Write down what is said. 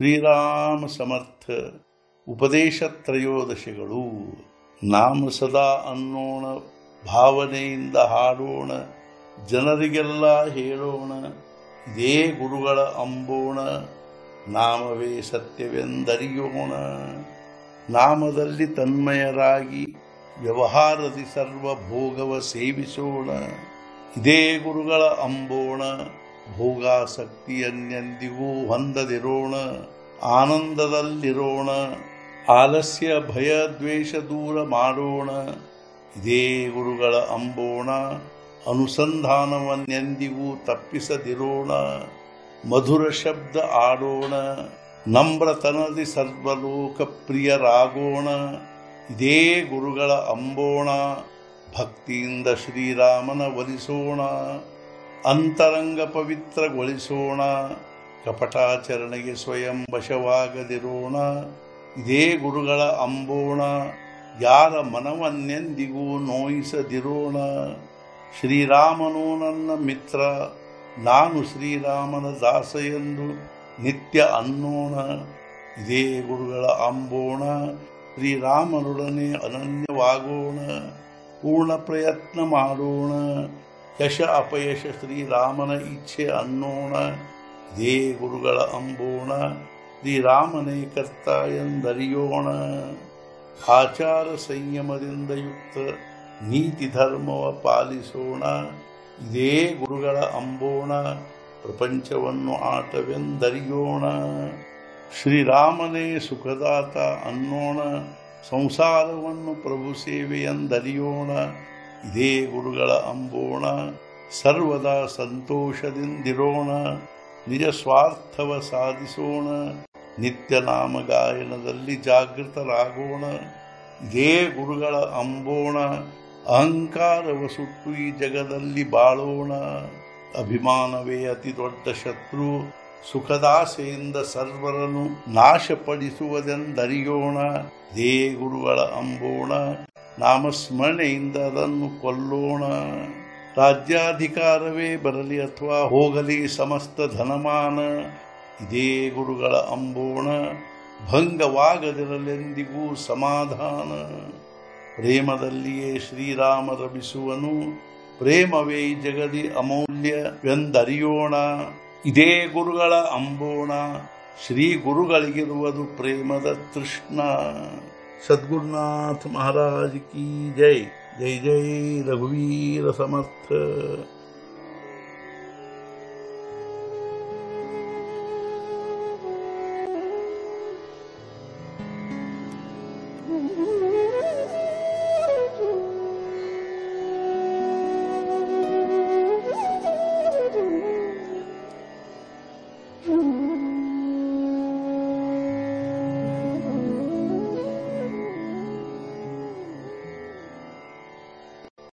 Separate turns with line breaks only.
ಶ್ರೀರಾಮ ಸಮರ್ಥ ಉಪದೇಶ ತ್ರಯೋದಶಿಗಳು. ನಾಮ ಸದಾ ಅನ್ನೋಣ, ಭಾವನೆಯಿಂದ ಹಾಡೋಣ, ಜನರಿಗೆಲ್ಲ ಹೇಳೋಣ, ಇದೇ ಗುರುಗಳ ಅಂಬೋಣ, ನಾಮವೇ ಸತ್ಯವೆಂದರಿಯೋಣ. ನಾಮದಲ್ಲಿ ತನ್ಮಯರಾಗಿ ವ್ಯವಹಾರದಿ ಸರ್ವಭೋಗವ ಸೇವಿಸೋಣ, ಇದೇ ಗುರುಗಳ ಅಂಬೋಣ, ಭೋಗಾಸಕ್ತಿಯನ್ನೆಂದಿಗೂ ಹೊಂದದಿರೋಣ, ಆನಂದದಲ್ಲಿರೋಣ, ಆಲಸ್ಯ ಭಯ ದ್ವೇಷ ದೂರ ಮಾಡೋಣ, ಇದೇ ಗುರುಗಳ ಅಂಬೋಣ, ಅನುಸಂಧಾನವನ್ನೆಂದಿಗೂ ತಪ್ಪಿಸದಿರೋಣ, ಮಧುರ ಶಬ್ದ ಆಡೋಣ, ನಮ್ರತನದಿ ಸರ್ವಲೋಕಪ್ರಿಯರಾಗೋಣ, ಇದೇ ಗುರುಗಳ ಅಂಬೋಣ, ಭಕ್ತಿಯಿಂದ ಶ್ರೀರಾಮನ ಒಲಿಸೋಣ, ಅಂತರಂಗ ಪವಿತ್ರಗೊಳಿಸೋಣ, ಕಪಟಾಚರಣೆಗೆ ಸ್ವಯಂ ವಶವಾಗದಿರೋಣ, ಇದೇ ಗುರುಗಳ ಅಂಬೋಣ, ಯಾರ ಮನವನ್ನೆಂದಿಗೂ ನೋಯಿಸದಿರೋಣ, ಶ್ರೀರಾಮನು ನನ್ನ ಮಿತ್ರ, ನಾನು ಶ್ರೀರಾಮನ ದಾಸ ಎಂದು ನಿತ್ಯ ಅನ್ನೋಣ, ಇದೇ ಗುರುಗಳ ಅಂಬೋಣ, ಶ್ರೀರಾಮನೊಡನೆ ಅನನ್ಯವಾಗೋಣ, ಪೂರ್ಣ ಪ್ರಯತ್ನ ಮಾಡೋಣ, ಯಶ ಅಪಯಶ ಶ್ರೀರಾಮನ ಇಚ್ಛೆ ಅನ್ನೋಣ, ಇದೇ ಗುರುಗಳ ಅಂಬೋಣ, ಶ್ರೀರಾಮನೇ ಕರ್ತ ಎಂದರಿಯೋಣ, ಆಚಾರ ಸಂಯಮದಿಂದ ಯುಕ್ತ ನೀತಿ ಧರ್ಮವ ಪಾಲಿಸೋಣ, ಇದೇ ಗುರುಗಳ ಅಂಬೋಣ, ಪ್ರಪಂಚವನ್ನು ಆಟವೆಂದರಿಯೋಣ, ಶ್ರೀರಾಮನೇ ಸುಖದಾತ ಅನ್ನೋಣ, ಸಂಸಾರವನ್ನು ಪ್ರಭು ಸೇವೆಯೆಂದರಿಯೋಣ, ಇದೇ ಗುರುಗಳ ಅಂಬೋಣ, ಸರ್ವದಾ ಸಂತೋಷದಿಂದಿರೋಣ, ನಿಜ ಸ್ವಾರ್ಥವ ಸಾಧಿಸೋಣ, ನಿತ್ಯ ನಾಮ ಗಾಯನದಲ್ಲಿ ಜಾಗೃತರಾಗೋಣ, ಇದೇ ಗುರುಗಳ ಅಂಬೋಣ, ಅಹಂಕಾರವ ಸುಟ್ಟು ಈ ಜಗದಲ್ಲಿ ಬಾಳೋಣ, ಅಭಿಮಾನವೇ ಅತಿ ದೊಡ್ಡ ಶತ್ರು, ಸುಖದಾಸೆಯಿಂದ ಸರ್ವರನ್ನು ನಾಶಪಡಿಸುವುದೆಂದರಿಯೋಣ, ಇದೇ ಗುರುಗಳ ಅಂಬೋಣ, ನಾಮಸ್ಮರಣೆಯಿಂದ ಅದನ್ನು ಕೊಲ್ಲೋಣ, ರಾಜ್ಯಾಧಿಕಾರವೇ ಬರಲಿ ಅಥವಾ ಹೋಗಲಿ ಸಮಸ್ತ ಧನಮಾನ, ಇದೇ ಗುರುಗಳ ಅಂಬೋಣ, ಭಂಗವಾಗದಿರಲೆಂದಿಗೂ ಸಮಾಧಾನ, ಪ್ರೇಮದಲ್ಲಿಯೇ ಶ್ರೀರಾಮ ರಮಿಸುವನು, ಪ್ರೇಮವೇ ಜಗದಿ ಅಮೂಲ್ಯವೆಂದರಿಯೋಣ, ಇದೇ ಗುರುಗಳ ಅಂಬೋಣ, ಶ್ರೀ ಗುರುಗಳಿಗಿರುವುದು ಪ್ರೇಮದ ತೃಷ್ಣ. सद्गुरुनाथ महाराज की जय. जय जय रघुवीर समर्थ.